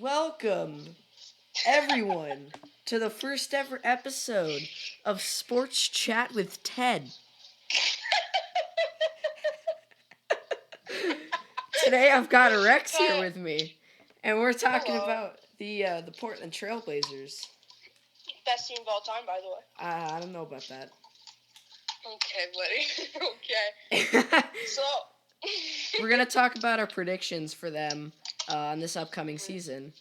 Welcome, everyone, to the first ever episode of Sports Chat with Ted. Today I've got Rex here with me, and we're talking Hello. about the Portland Trailblazers. Best team of all time, by the way. I don't know about that. Okay, buddy. Okay. So, We're gonna talk about our predictions for them on this upcoming season.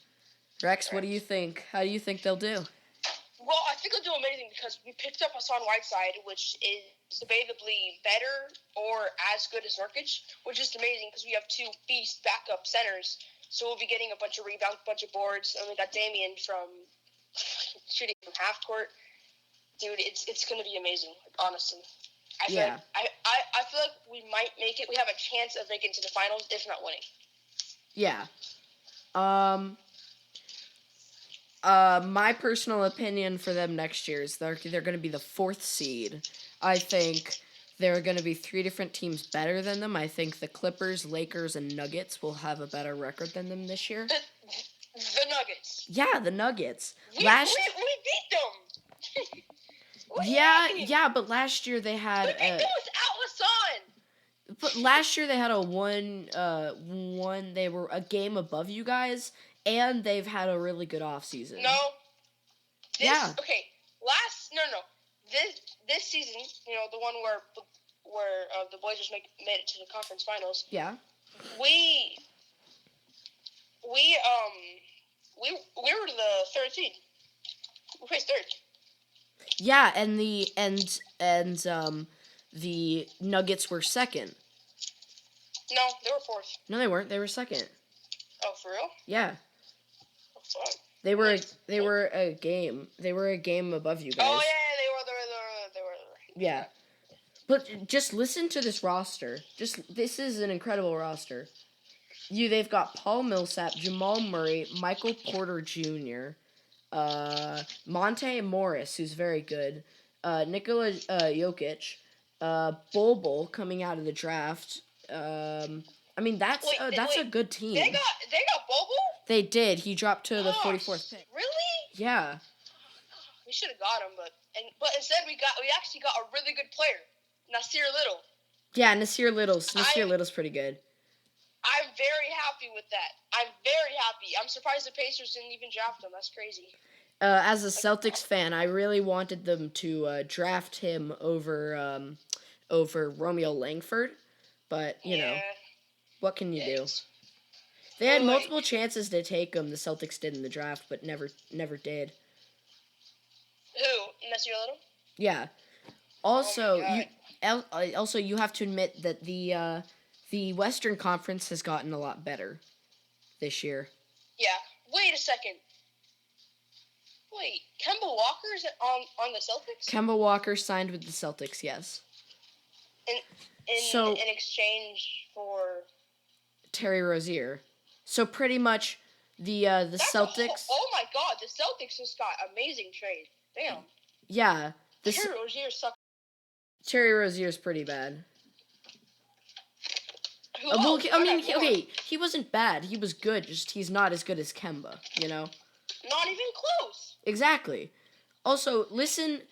Rex, what do you think? How do you think they'll do? well, I think they'll do amazing because we picked up Hassan Whiteside, which is debatably better or as good as Nurkic, which is amazing because we have two beast backup centers. So we'll be getting a bunch of rebounds, a bunch of boards, and we got Damian from shooting from half court. Dude, it's gonna be amazing, honestly. I feel Yeah. like I feel like we might make it. We have a chance of making it to the finals, if not winning. Yeah. My personal opinion for them next year is they're going to be the 4th seed. I think there are going to be 3 different teams better than them. I think the Clippers, Lakers, and Nuggets will have a better record than them this year. The Nuggets. Yeah, the Nuggets. We beat them. Yeah, but last year they We had beat them without Hassan. but last year they had they were a game above you guys, and they've had a really good offseason. No. Yeah. Okay. This season, the one where the Blazers made it to the conference finals. Yeah. We were the 3rd seed. We placed 3rd. Yeah, and the Nuggets were 2nd. No, they were 4th. No, they weren't. They were 2nd. Oh, for real? Yeah. Oh, fuck. They were a game. They were a game above you guys. Oh yeah, they were. Yeah. But just listen to this roster. This is an incredible roster. They've got Paul Millsap, Jamal Murray, Michael Porter Jr., Monte Morris, who's very good, Nikola Jokic, Bol coming out of the draft. I mean that's a good team. They got Bobo? They did. He dropped to the 44th pick. Really? Yeah. We should have got him, but instead we actually got a really good player, Nasir Little. Yeah, Nasir Little's pretty good. I'm very happy with that. I'm very happy. I'm surprised the Pacers didn't even draft him. That's crazy. As a Celtics fan, I really wanted them to draft him over Romeo Langford, but you know, what can you do? They had multiple chances to take him. The Celtics did in the draft, but never did. Who? Nasir Little? Yeah. Also, you have to admit that the Western Conference has gotten a lot better this year. Yeah. Wait a second. Wait, Kemba Walker's on the Celtics? Kemba Walker signed with the Celtics, yes. In exchange for Terry Rozier. So pretty much the Celtics. Oh my God, the Celtics just got amazing trade. Damn. Yeah. Terry Rozier sucks. Terry Rozier's pretty bad. He wasn't bad. He was good. Just he's not as good as Kemba, you know? Not even close. Exactly. Also, listen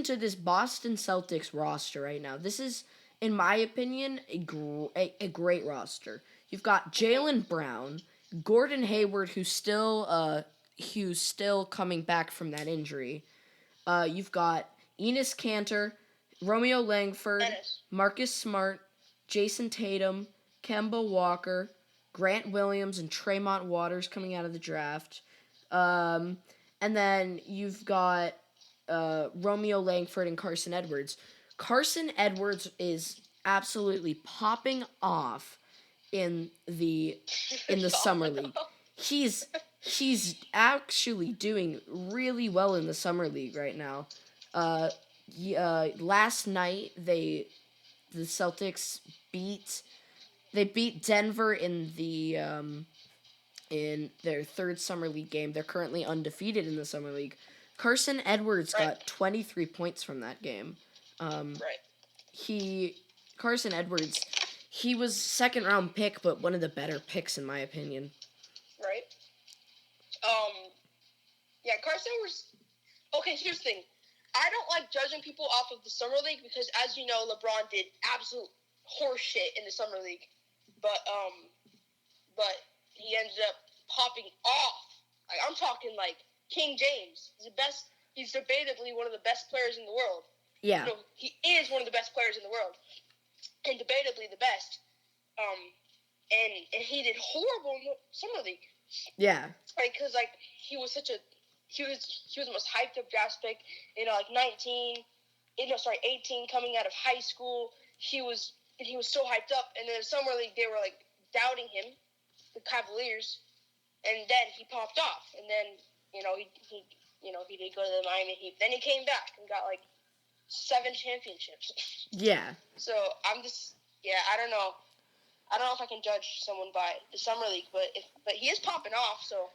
to this Boston Celtics roster right now. This is, in my opinion, a great roster. You've got Jaylen Brown, Gordon Hayward, who's still coming back from that injury. You've got Enes Kanter, Romeo Langford, Marcus Smart, Jason Tatum, Kemba Walker, Grant Williams, and Tremont Waters coming out of the draft. And then you've got Romeo Langford and Carson Edwards. Carson Edwards is absolutely popping off in the summer league. He's actually doing really well in the summer league right now. Last night the Celtics beat Denver in their 3rd summer league game. They're currently undefeated in the summer league. Carson Edwards got 23 points from that game. Carson Edwards, he was 2nd round pick, but one of the better picks in my opinion. Right. Yeah, Carson was okay. Here's the thing. I don't like judging people off of the summer league because, as you know, LeBron did absolute horse shit in the summer league, but he ended up popping off. Like, I'm talking like King James. He's the best. He's debatably one of the best players in the world. Yeah. No, he is one of the best players in the world, and debatably the best. And he did horrible in the summer league. Yeah. Like, cause like he was the most hyped up draft pick. Like 18, coming out of high school. He was so hyped up, and then in summer league they were like doubting him, the Cavaliers, and then he popped off, and then he did go to the Miami Heat. Then he came back and got like 7 championships. Yeah. So I'm just I don't know. I don't know if I can judge someone by the summer league, but he is popping off, so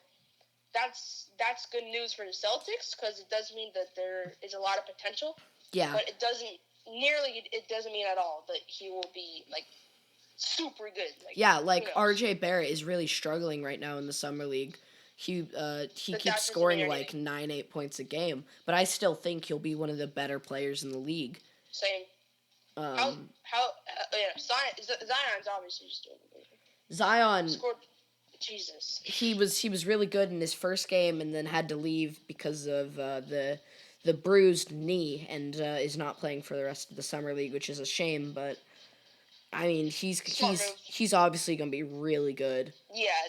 that's good news for the Celtics because it does mean that there is a lot of potential. Yeah. But it doesn't mean at all that he will be like super good. Like, yeah, like RJ Barrett is really struggling right now in the summer league. He keeps scoring like 9-8 points a game, but I still think he'll be one of the better players in the league. Same. Zion's obviously just doing amazing. Zion scored. Jesus. He was really good in his first game, and then had to leave because of the bruised knee, and is not playing for the rest of the summer league, which is a shame. But I mean, he's obviously gonna be really good. Yeah,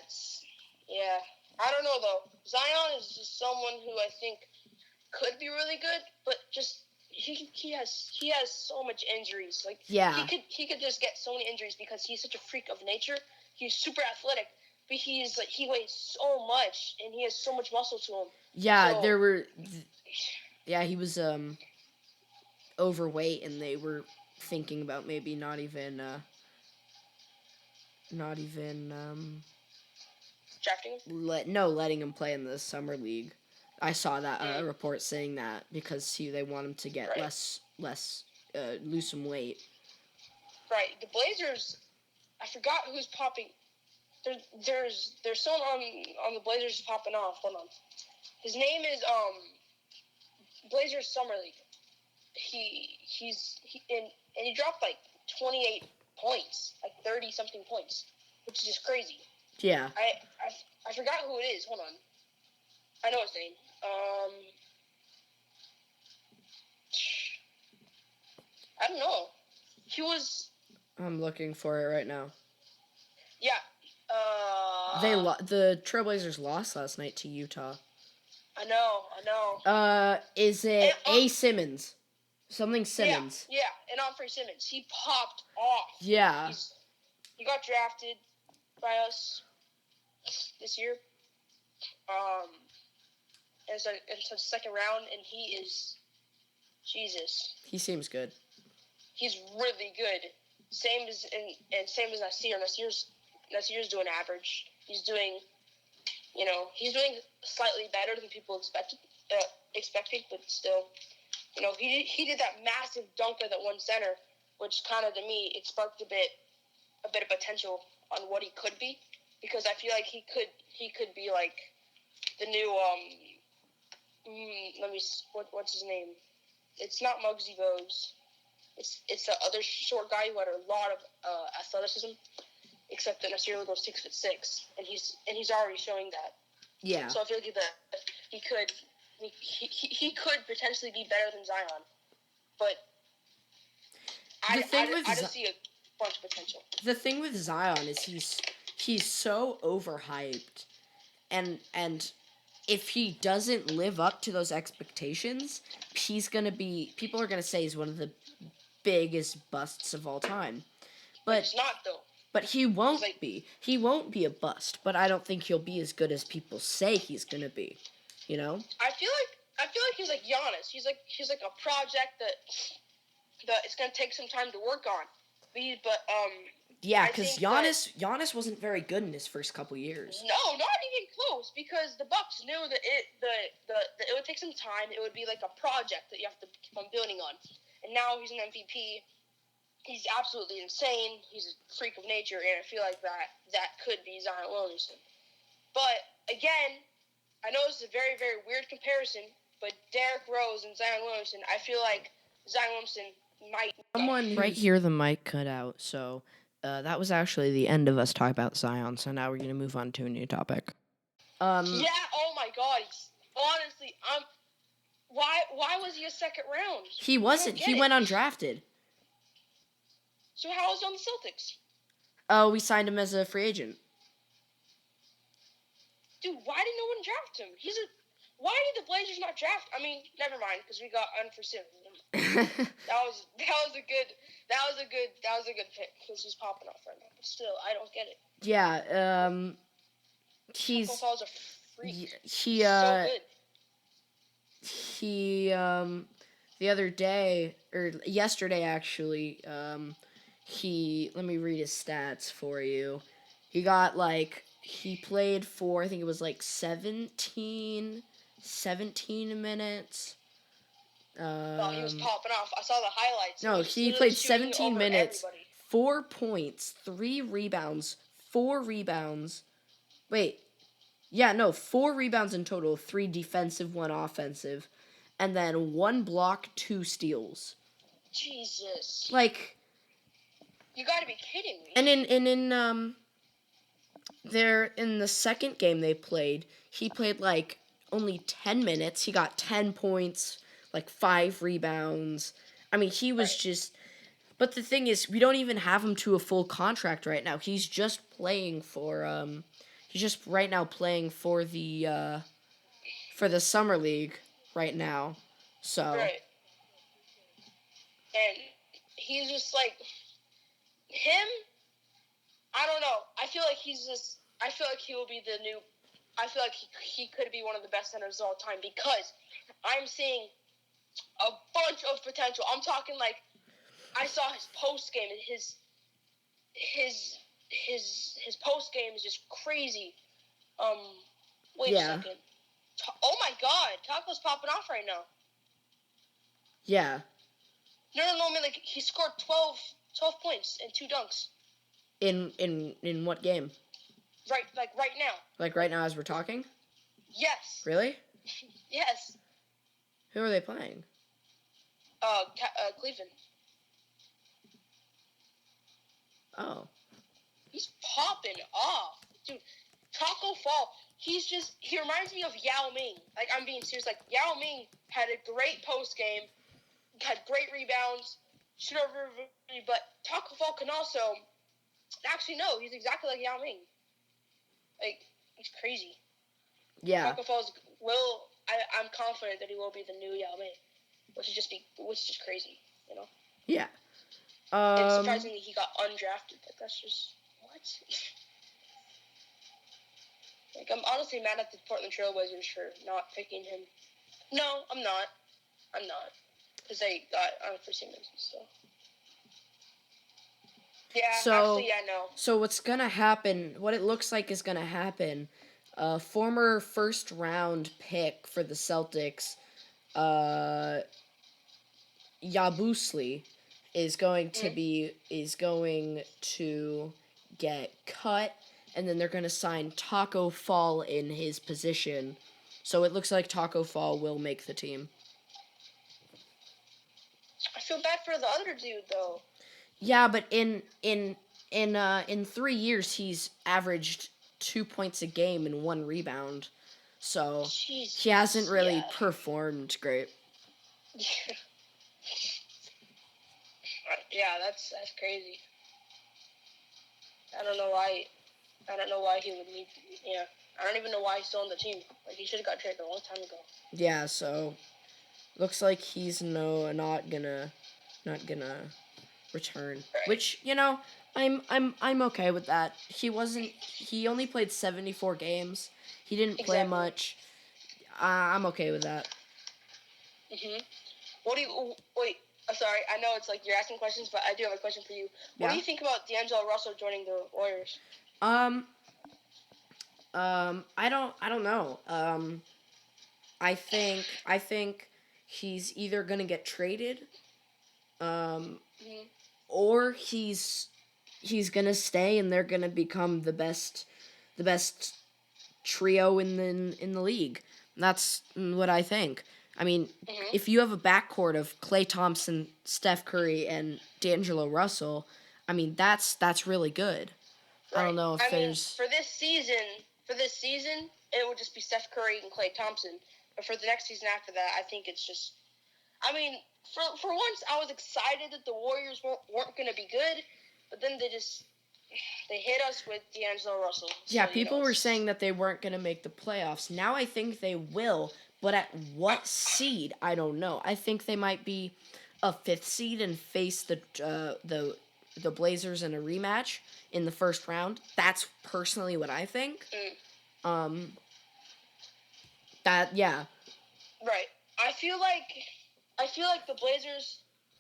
I don't know though. Zion is just someone who I think could be really good, but just he has so much injuries. Like he could just get so many injuries because he's such a freak of nature. He's super athletic, but he weighs so much and he has so much muscle to him. Yeah, he was overweight, and they were thinking about maybe not even drafting him? letting him play in the summer league. I saw that report saying that because they want him to get lose some weight. Right. The Blazers, I forgot who's popping. There's someone on the Blazers popping off. Hold on. His name is Blazers Summer League. He dropped like 28 points, like 30 something points, which is just crazy. Yeah. I forgot who it is. Hold on. I know his name. I don't know. He was. I'm looking for it right now. Yeah. The Trailblazers lost last night to Utah. I know. Is it A. Simmons? Something Simmons. Yeah, and Humphrey Simmons. He popped off. Yeah. He got drafted by us this year. It's a second round, and he is Jesus. He seems good. He's really good. Same as Nasir. Nasir's doing average. He's doing slightly better than people expected, but still, he did that massive dunk at that one center, which kind of to me it sparked a bit of potential on what he could be, because I feel like he could be like the new what's his name? It's not Muggsy Bogues. It's the other short guy who had a lot of athleticism, except that Nasir goes 6'6", and he's already showing that. Yeah. So I feel like that he could potentially be better than Zion, but I just see a bunch of potential. The thing with Zion is he's so overhyped, and if he doesn't live up to those expectations, people are gonna say he's one of the biggest busts of all time. But it's not though. But he won't be. He won't be a bust. But I don't think he'll be as good as people say he's gonna be. You know. I feel like he's like Giannis. He's like a project that it's gonna take some time to work on. Yeah, because Giannis wasn't very good in his first couple years. No, not even close. Because the Bucks knew that it would take some time. It would be like a project that you have to keep on building on. And now he's an MVP. He's absolutely insane. He's a freak of nature, and I feel like that could be Zion Williamson. But again, I know it's a very, very weird comparison, but Derrick Rose and Zion Williamson, I feel like Zion Williamson might. Right here, the mic cut out, so that was actually the end of us talking about Zion. So now we're gonna move on to a new topic. Yeah. Oh my God. Honestly, Why was he a second round? He wasn't. He went undrafted. So how was he on the Celtics? Oh, we signed him as a free agent. Dude, why did no one draft him? Why did the Blazers not draft? I mean, never mind, because we got unforeseen. that was a good pick because he's popping off right now. But still, I don't get it. Yeah. He's Taco Fall's a freak. he so good. He the other day or yesterday actually he let me read his stats for you. He got he played for I think it was 17 minutes. He was popping off. I saw the highlights. No, he played 17 minutes, everybody. 4 points, 3 rebounds, 4 rebounds. Wait. Yeah, no, 4 rebounds in total, 3 defensive, 1 offensive, and then 1 block, 2 steals. Jesus. You gotta be kidding me. And in the second game they played, he played only 10 minutes. He got 10 points, 5 rebounds. I mean, he was just. But the thing is, we don't even have him to a full contract right now. He's just playing for He's just right now playing for the summer league right now. So. Right. And he's just him. I don't know. I feel like he will be the new. I feel like he could be one of the best centers of all time because I'm seeing a bunch of potential. I'm talking I saw his post game and his post game is just crazy. Wait a second. Oh my God, Taco's popping off right now. Yeah. No, I mean he scored 12 points and 2 dunks. In what game? Right now. Right now as we're talking? Yes. Really? Yes. Who are they playing? Cleveland. Oh. He's popping off. Dude, Taco Fall, he reminds me of Yao Ming. I'm being serious. Yao Ming had a great post game, had great rebounds, shoot over, but Taco Fall can also, actually no, he's exactly like Yao Ming. He's crazy. Yeah. Taco Fall's I'm confident that he will be the new Yao Ming, which is just crazy, you know? Yeah. And surprisingly, he got undrafted. That's just what? I'm honestly mad at the Portland Trailblazers for not picking him. No, I'm not. Because they got unforeseen reasons. So. Yeah. Actually, yeah, no. So what's gonna happen? What it looks like is gonna happen. Former first round pick for the Celtics, Yabusele, is going to get cut, and then they're going to sign Taco Fall in his position. So it looks like Taco Fall will make the team. I feel bad for the other dude though. Yeah, but in 3 years he's averaged 2 points a game and 1 rebound. So he hasn't really performed great. Yeah, that's crazy. I don't know why he would need. Yeah, I don't even know why he's still on the team. He should have got traded a long time ago. Yeah, so looks like he's not gonna return. Right. Which I'm okay with that. He only played 74 games. He didn't play much. I'm okay with that. Wait. Sorry, I know it's you're asking questions, but I do have a question for you. What do you think about D'Angelo Russell joining the Warriors? I don't know. I think he's either gonna get traded, or he's gonna stay and they're gonna become the best trio in the league. That's what I think. I mean, Hmm. if you have a backcourt of Klay Thompson, Steph Curry, and D'Angelo Russell, I mean that's really good. I Right. don't know if I mean, there's for this season, it would just be Steph Curry and Klay Thompson. But for the next season after that, I think it's just. I mean, for once, I was excited that the Warriors weren't going to be good, but then they hit us with D'Angelo Russell. yeah, So people were saying that they weren't going to make the playoffs. Now I think they will, but at what seed? I don't know. I think they might be a fifth seed and face the Blazers in a rematch in the first round. That's personally what I think. Um, that yeah, right. I feel like the Blazers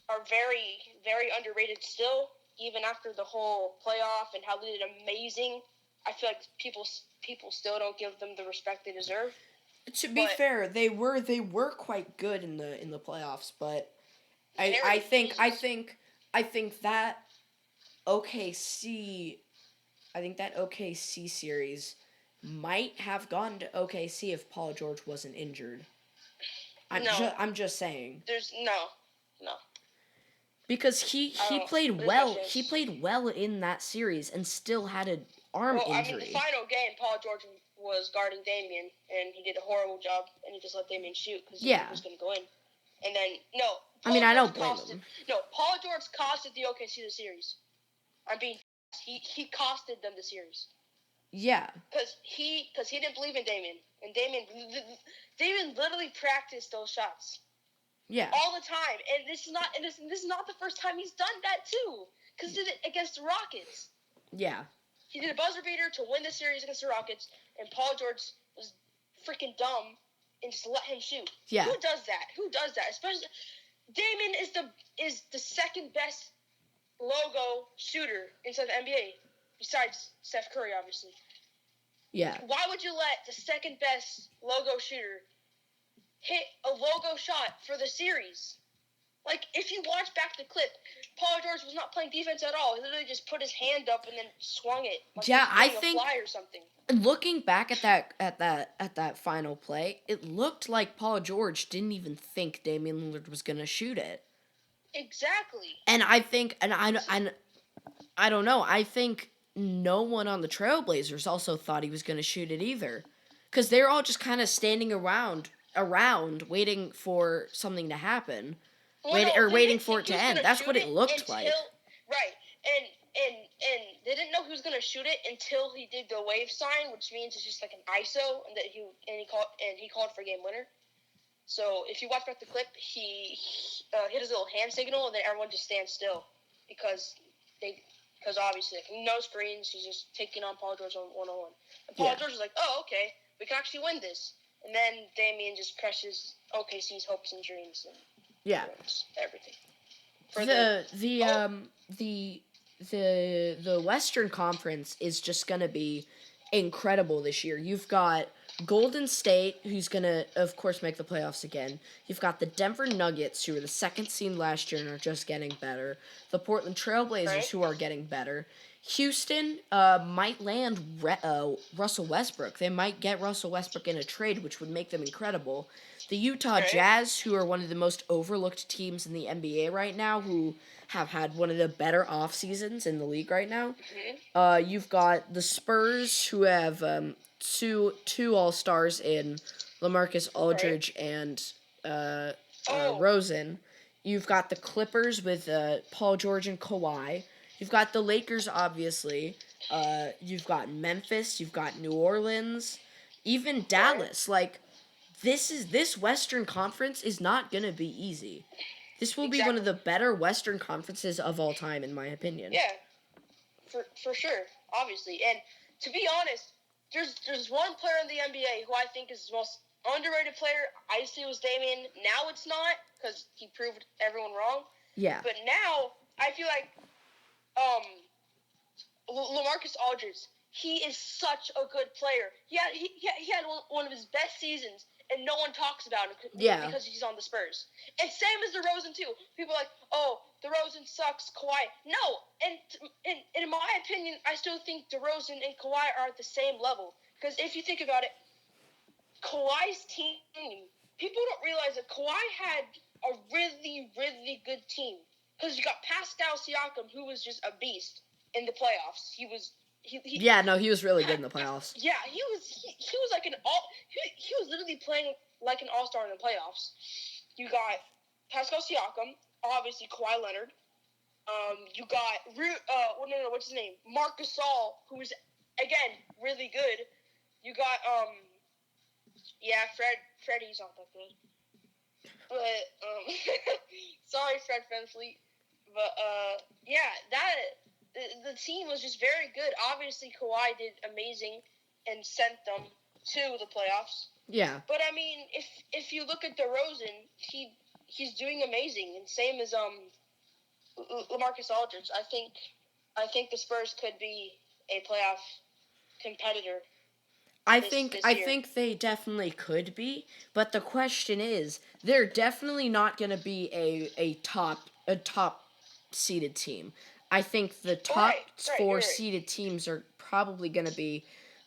are very very underrated still, even after the whole playoff and how they did amazing. I feel like people still don't give them the respect they deserve. to be But fair, they were quite good in the playoffs, but I I narrative think I Jesus. think I think that OKC I think that OKC series might have gone to OKC if Paul George wasn't injured. No, I'm just saying there's no. because I he don't. played There's no well. He chance. played well in that series and still had an arm Well, I mean, the injury. final game, Paul George was guarding Damian, and he did a horrible job, and he just let Damian shoot because he knew Yeah, he was going to go in. And then I mean Paul I George don't blame costed. him. No, Paul George costed the OKC the series. I'm being. He costed them the series Yeah, because he didn't believe in Damian, and Damian literally practiced those shots yeah, all the time, and this is not the first time he's done that too, because he did it against the Rockets. yeah, He did a buzzer beater to win the series against the Rockets, and Paul George was freaking dumb and just let him shoot. yeah, Who does that? Who does that? Especially Damon is the second best logo shooter inside the NBA, besides Steph Curry, obviously. yeah. Why would you let the second best logo shooter hit a logo shot for the series? Like, if you watch back the clip, Paul George was not playing defense at all. He literally just put his hand up and then swung it like Yeah, he was I getting a think fly or something. looking back at that final play, it looked like Paul George didn't even think Damian Lillard was gonna shoot it. Exactly. And I think, I don't know. I think no one on the Trailblazers also thought he was gonna shoot it either, because they're all just kind of standing around waiting for something to happen, Well, no, they waiting didn't for think it he to was end. gonna That's shoot what it it looked like. until right, and they didn't know he was gonna shoot it until he did the wave sign, which means it's just like an ISO, and he called for game winner. So if you watch back the clip, he hit his little hand signal, and then everyone just stands still because obviously like, no screens, he's just taking on Paul George on 1-on-1. And Paul Yeah, George is like, oh okay, we can actually win this. And then Damian just crushes OKC's hopes and dreams and yeah. ruins everything. For the the oh, um the the Western Conference is just gonna be incredible this year. You've got Golden State, who's gonna of course make the playoffs again. You've got the Denver Nuggets, who were the second seed last year and are just getting better. The Portland Trailblazers, right? who are getting better. Houston might land Russell Westbrook. They might get Russell Westbrook in a trade, which would make them incredible. The Utah Right? Jazz, who are one of the most overlooked teams in the NBA right now, who have had one of the better off seasons in the league right now. Mm-hmm. You've got the Spurs, who have two All Stars in LaMarcus Right? Aldridge and Oh, Rosen. You've got the Clippers with Paul George and Kawhi. You've got the Lakers, obviously. You've got Memphis. You've got New Orleans. Even right? Dallas. Like, this Western Conference is not gonna be easy. This will be one of Exactly. the better Western conferences of all time, in my opinion. Yeah, for sure, obviously. And to be honest, there's one player in the NBA who I think is the most underrated player. I used to think it was Damian. Now it's not because he proved everyone wrong. Yeah, But now I feel like um LaMarcus Aldridge. He is such a good player. He had one of his best seasons, and no one talks about him yeah, because he's on the Spurs. And same as DeRozan too. People are like, oh, DeRozan sucks. Kawhi, no. And in my opinion, I still think DeRozan and Kawhi are at the same level Because if you think about it, Kawhi's team, people don't realize that Kawhi had a really, really good team. Because you got Pascal Siakam, who was just a beast in the playoffs. He was really good in the playoffs. Yeah, he was like he was literally playing like an all-star in the playoffs. You got Pascal Siakam, obviously Kawhi Leonard. You got what's his name? Marc Gasol, who was again really good. You got Freddie's not that good. But sorry Fred VanVleet. But the team was just very good. Obviously Kawhi did amazing and sent them to the playoffs. Yeah. But I mean, if you look at DeRozan, he's doing amazing, and same as LaMarcus Aldridge. I think the Spurs could be a playoff competitor. I think they definitely could be, but the question is, they're definitely not going to be a top seeded team. I think the top four seeded teams are probably going to be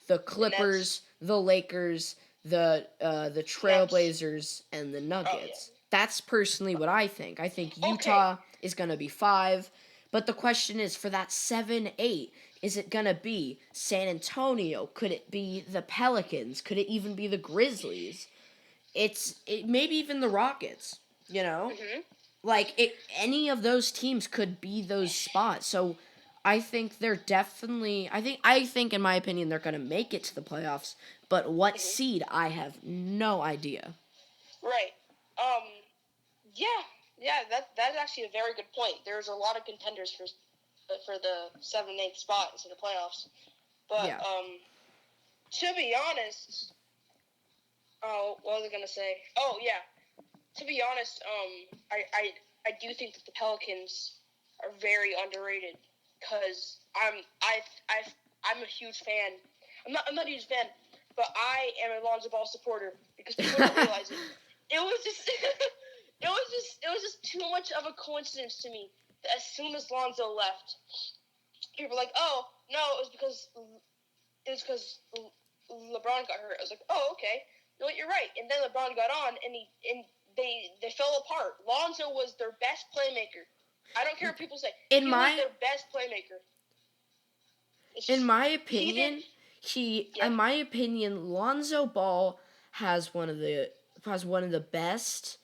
the Clippers, the Lakers, the Trailblazers, and the Nuggets. Oh, yeah. That's personally what I think. I think Utah is going to be 5, but the question is, for that 7-8, is it going to be San Antonio? Could it be the Pelicans? Could it even be the Grizzlies? Maybe even the Rockets, you know? Mm-hmm. Any of those teams could be those spots. So I think they're definitely I think in my opinion they're going to make it to the playoffs, but what seed I have no idea. Right. Yeah, that's actually a very good point. There's a lot of contenders for the 7-8 spot into the playoffs. But to be honest, what was I gonna say? Oh yeah, to be honest, I do think that the Pelicans are very underrated because I'm a huge fan. I'm not a huge fan, but I am a Lonzo Ball supporter because people don't realize it. It was just it was just too much of a coincidence to me that as soon as Lonzo left, people were like, "Oh no, it was because LeBron got hurt." I was like, "Oh okay, no, you're right." And then LeBron got on, and they fell apart. Lonzo was their best playmaker. I don't care what people say. He was their best playmaker. In my opinion, Lonzo Ball has one of the best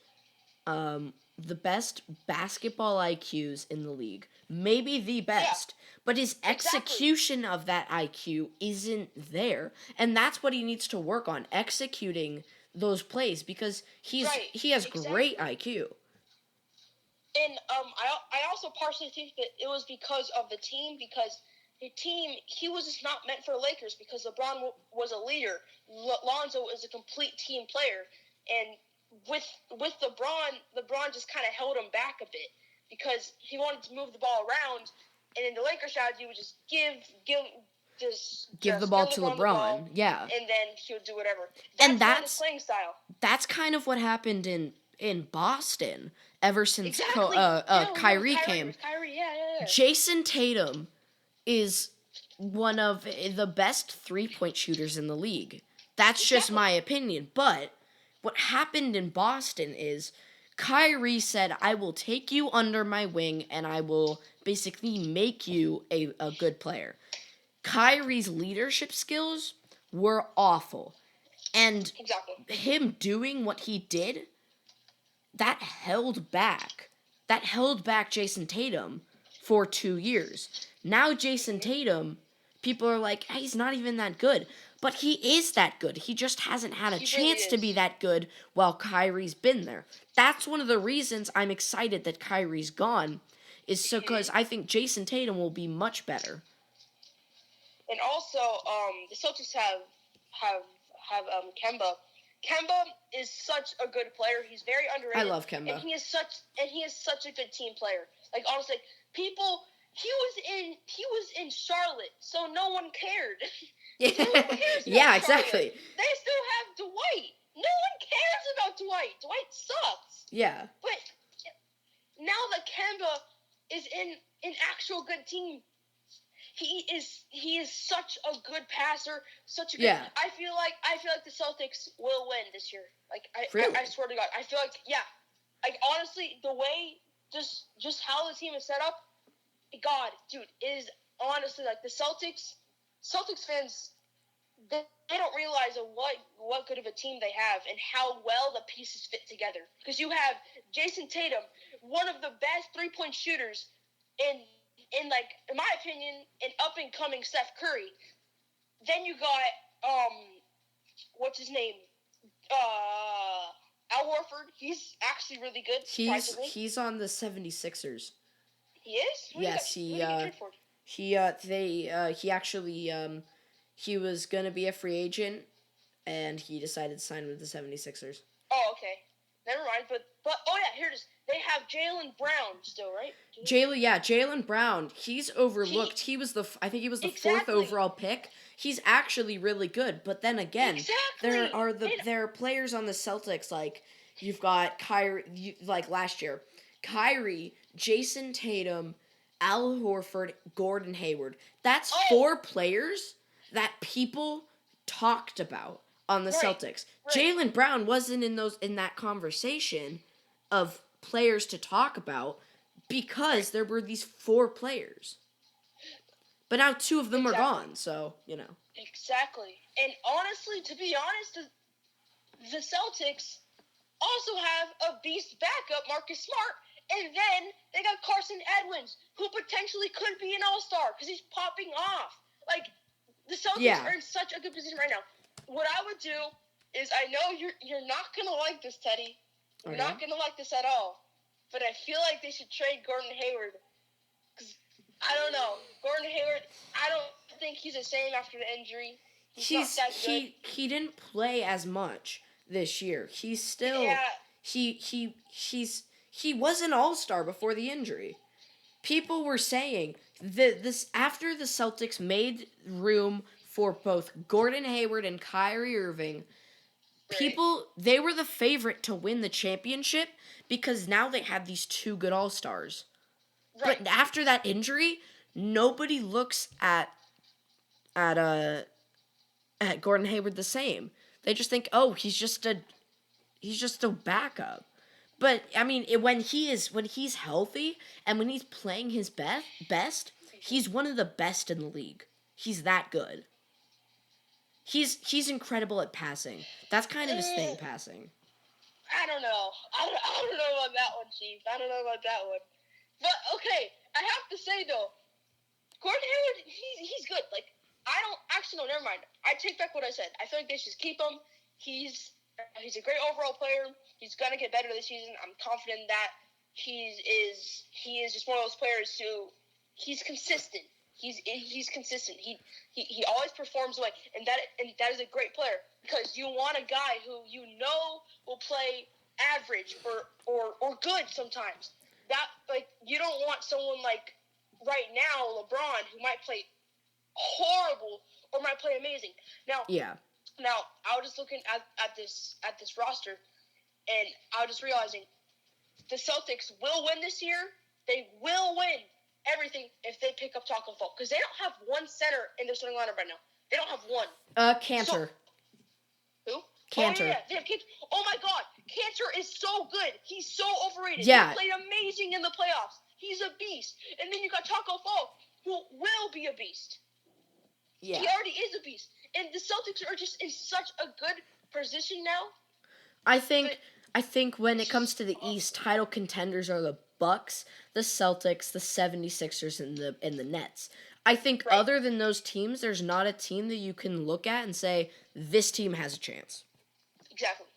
basketball IQs in the league. Maybe the best. Yeah, but his execution of that IQ isn't there. And that's what he needs to work on, executing those plays, because he has great IQ. And I also partially think that it was because of the team, because the team, he was just not meant for the Lakers because LeBron was a leader. Lonzo is a complete team player. And with LeBron just kind of held him back a bit because he wanted to move the ball around. And in the Lakers strategy, would just give the ball to LeBron. Yeah. And then he would do whatever. That's his playing style. That's kind of what happened in Boston ever since Kyrie came. Kyrie, yeah. Jason Tatum is one of the best 3-point shooters in the league. That's just my opinion. But what happened in Boston is Kyrie said, "I will take you under my wing and I will basically make you a good player." Kyrie's leadership skills were awful. And him doing what he did, that held back Jason Tatum for 2 years. Now Jason Tatum, people are like, he's not even that good. But he is that good. He just hasn't had a chance to be that good while Kyrie's been there. That's one of the reasons I'm excited that Kyrie's gone, is because I think Jason Tatum will be much better. And also, the Celtics have Kemba. Kemba is such a good player. He's very underrated. I love Kemba. And he is such a good team player. Like honestly, he was in Charlotte, so no one cared. Yeah, exactly. They still have Dwight. No one cares about Dwight. Dwight sucks. Yeah. But now that Kemba is in an actual good team, he is such a good passer, such a good. Yeah. I feel like the Celtics will win this year. Like Really? I swear to God, I feel like Like honestly, the way just how the team is set up, God, dude, is honestly like the Celtics fans. They don't realize what good of a team they have and how well the pieces fit together. Because you have Jason Tatum, one of the best 3-point shooters in like in my opinion, an up and coming Steph Curry. Then you got what's his name? Al Horford. He's actually really good. Surprisingly. He's on the 76ers. He is? Yes, he actually he was going to be a free agent and he decided to sign with the 76ers. Oh, okay. Never mind, but oh yeah, here it is. They have Jaylen Brown still, right? Jaylen Brown. He's overlooked. I think he was the fourth overall pick. He's actually really good, but then again, there are players on the Celtics like you've got Kyrie, like last year, Kyrie, Jason Tatum, Al Horford, Gordon Hayward. That's 4 players that people talked about on the Celtics. Right. Jaylen Brown wasn't in that conversation of players to talk about because there were these 4 players. But now 2 of them are gone, so, you know. Exactly. And honestly, to be honest, the Celtics also have a beast backup, Marcus Smart, and then they got Carson Edwards, who potentially could be an all-star because he's popping off. Like, the Celtics are in such a good position right now. What I would do is, I know you're not going to like this, Teddy. You're not going to like this at all. But I feel like they should trade Gordon Hayward. Because, I don't know. Gordon Hayward, I don't think he's the same after the injury. He's not that good. He didn't play as much this year. He's still... Yeah. He was an all-star before the injury. People were saying this after the Celtics made room for both Gordon Hayward and Kyrie Irving. They were the favorite to win the championship because now they had these 2 good all-stars. Right. But after that injury, nobody looks at Gordon Hayward the same. They just think, "Oh, he's just a backup." But I mean, when he's healthy and when he's playing his best, he's one of the best in the league. He's that good. He's incredible at passing. That's kind of his thing, passing. I don't know. I don't know about that one, Chief. I don't know about that one. But okay, I have to say though, Gordon Hayward, he's good. Like never mind. I take back what I said. I feel like they should keep him. He's a great overall player. He's gonna get better this season. I'm confident that he is just one of those players who he's consistent. He's consistent. He always performs well, and that is a great player because you want a guy who you know will play average or good sometimes. That like you don't want someone like right now LeBron who might play horrible or might play amazing. Now I was just looking at this roster and I was just realizing the Celtics will win this year. They will win everything if they pick up Taco Fall because they don't have one center in their starting lineup right now. They don't have one. Cantor. Who? Cantor. Oh, yeah, they have Cantor. Oh my God, Cantor is so good. He's so overrated. Yeah. He played amazing in the playoffs. He's a beast. And then you got Taco Fall, who will be a beast. Yeah. He already is a beast. And the Celtics are just in such a good position now. I think when it comes to the East, title contenders are the Bucks, the Celtics, the 76ers, and the Nets. I think other than those teams, there's not a team that you can look at and say, this team has a chance. Exactly.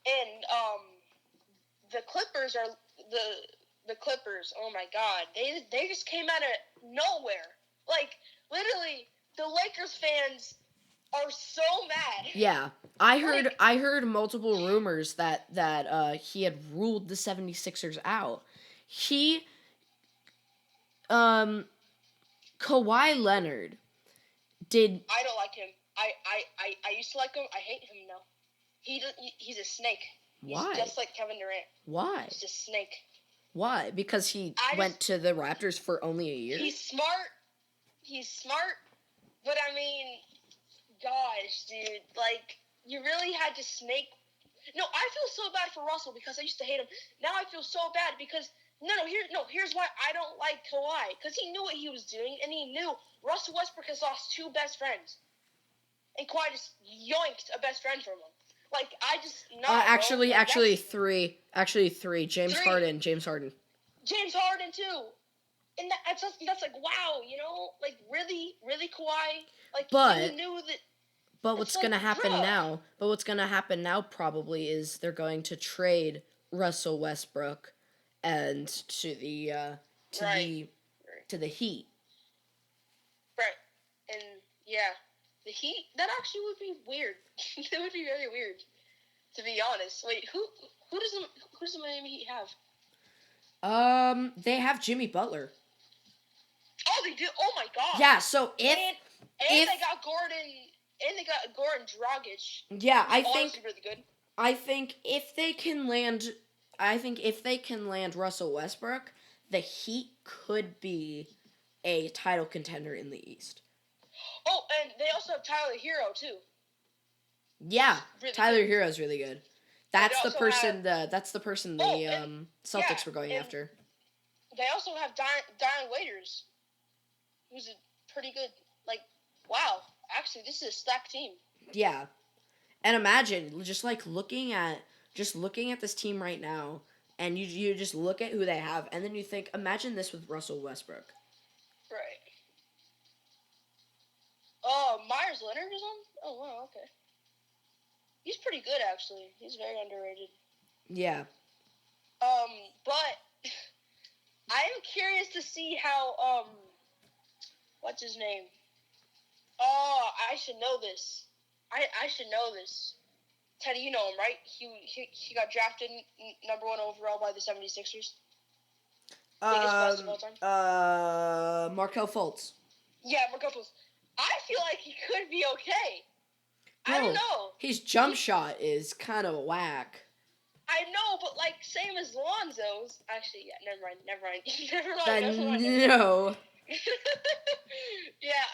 And the Clippers are the Clippers. Oh my God, they just came out of nowhere. Like literally, the Lakers fans are so mad. Yeah, I heard multiple rumors that he had ruled the 76ers out. Kawhi Leonard did. I don't like him. I used to like him. I hate him now. He's a snake. Why? He's just like Kevin Durant. Why? He's a snake. Why? Because he went to the Raptors for only a year? He's smart. he's smart, but I mean, gosh, dude, like you really had to snake. No, I feel so bad for Russell because I used to hate him. Now I feel so bad because here's why I don't like Kawhi, because he knew what he was doing and he knew Russell Westbrook has lost two best friends, and Kawhi just yoinked a best friend from him. Like I just bro. Actually, Like, three. Actually, three. James Harden. James Harden too. And that's like wow, like really Kawhi, like But you knew that. But what's gonna happen now? But what's gonna happen now probably is they're going to trade Russell Westbrook, and to the Heat. Right, and yeah, the Heat. That actually would be weird. It would be very weird, to be honest. Wait, who does the Miami Heat have? They have Jimmy Butler. Oh, they do. Oh my God. Yeah. So if they got Gordon. And they got Goran Dragic. Yeah, I think really good. I think if they can land Russell Westbrook, the Heat could be a title contender in the East. Oh, and they also have Tyler Hero too. Yeah, really Tyler Hero's really good. That's the person. The Celtics were going after. They also have Dion Waiters, who's a pretty good. Like, wow. Actually, this is a stacked team. Yeah. And imagine just looking at this team right now, and you just look at who they have, and then you think, imagine this with Russell Westbrook. Right. Oh, Myers Leonard is on? Oh, wow, okay. He's pretty good, actually. He's very underrated. Yeah. But I am curious to see how, what's his name? Oh, I should know this. I should know this. Teddy, you know him, right? He got drafted number 1 overall by the 76ers. Biggest bust of all time. Markelle Fultz. Yeah, Markelle Fultz. I feel like he could be okay. Bro, I don't know. His jump shot is kind of whack. I know, but same as Lonzo's. Actually, yeah, never mind. No. Yeah,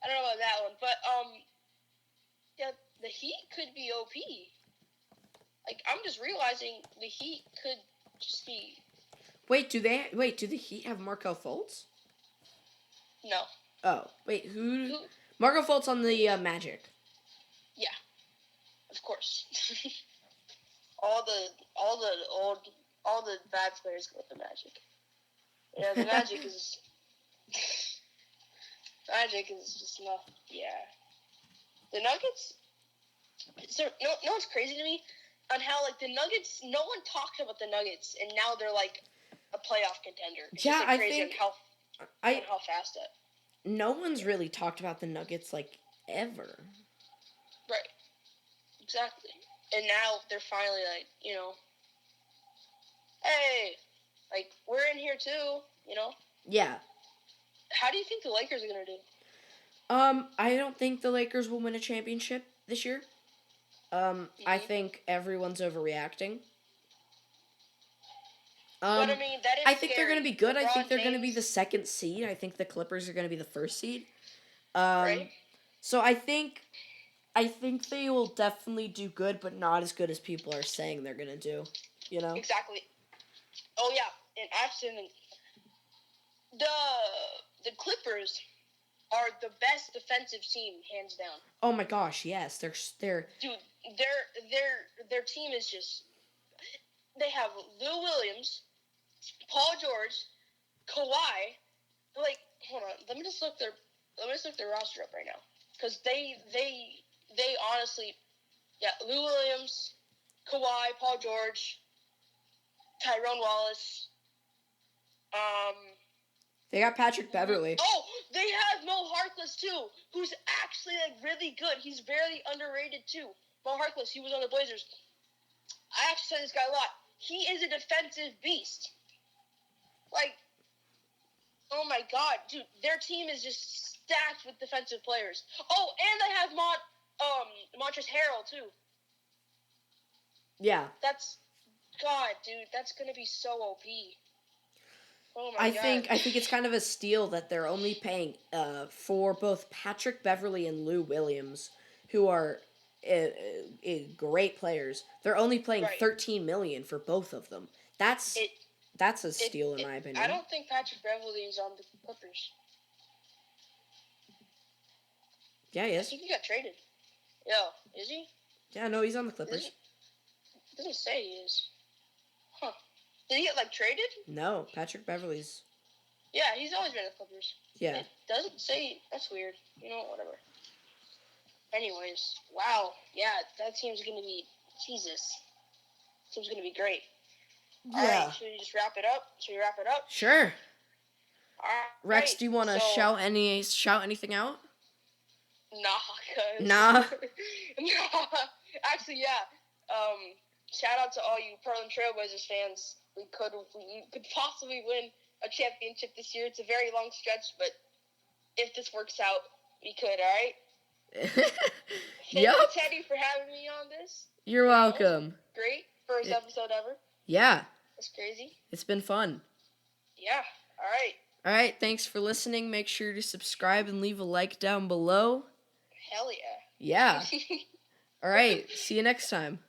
I don't know about that one, but yeah, the Heat could be OP. I'm just realizing the Heat could just be. Wait, do the Heat have Markelle Fultz? No. Oh, wait, who? Markelle Fultz on the Magic. Yeah, of course. all the bad players go with the Magic. Yeah, the Magic is. Magic is just not. Yeah. The Nuggets. So no one's crazy to me on how the Nuggets. No one talked about the Nuggets, and now they're a playoff contender. It's yeah, just, I crazy think on how fast that. No one's really talked about the Nuggets ever. Right. Exactly. And now they're finally hey, we're in here too, Yeah. How do you think the Lakers are gonna do? I don't think the Lakers will win a championship this year. I think everyone's overreacting. But I mean, that is I think they're going to be good. LeBron I think they're going to James. be the second seed. I think the Clippers are going to be the first seed. Right. So I think they will definitely do good, but not as good as people are saying they're going to do. Exactly. Oh yeah, and actually, the Clippers are the best defensive team, hands down. Oh my gosh, yes, they're. Dude, their team is just. They have Lou Williams, Paul George, Kawhi. Hold on, let me just look their roster up right now, because they honestly, yeah, Lou Williams, Kawhi, Paul George, Tyrone Wallace. They got Patrick Beverly. Oh, they have Mo Harkless too, who's actually really good. He's very underrated too. Mo Harkless, he was on the Blazers. I actually say this guy a lot. He is a defensive beast. Oh my God, dude, their team is just stacked with defensive players. Oh, and they have Montrezl Harrell too. Yeah. That's gonna be so OP. Oh my I god. think it's kind of a steal that they're only paying for both Patrick Beverly and Lou Williams, who are great players. They're only playing Right. 13 million for both of them. That's It, that's a steal in my I opinion. don't think Patrick Beverly is on the Clippers. Yeah, he I is. think he got traded. Yo, is he? Yeah, no, he's on the Clippers. It doesn't say he is. Huh. Did he get like traded? No, Patrick Beverly's. Yeah, he's always been at the Clippers. Yeah. It doesn't say. That's weird. You know, whatever. Anyways, wow. Yeah, that team's gonna be Jesus. Team's gonna be great. All Yeah. right, should we just wrap it up? Should we wrap it up? Sure. All right. Rex, do you want to so- shout anything out? Nah, cause Nah. nah. Actually, yeah. Shout out to all you Portland Trailblazers fans. We could possibly win a championship this year. It's a very long stretch, but if this works out, we could. All right. Thank Yep. you, Teddy, for having me on this. You're welcome. Great first episode ever. Yeah, That's crazy. it's been fun. Yeah. All right. All right, thanks for listening. Make sure to subscribe and leave a like down below. Hell Yeah. All right, see you next time.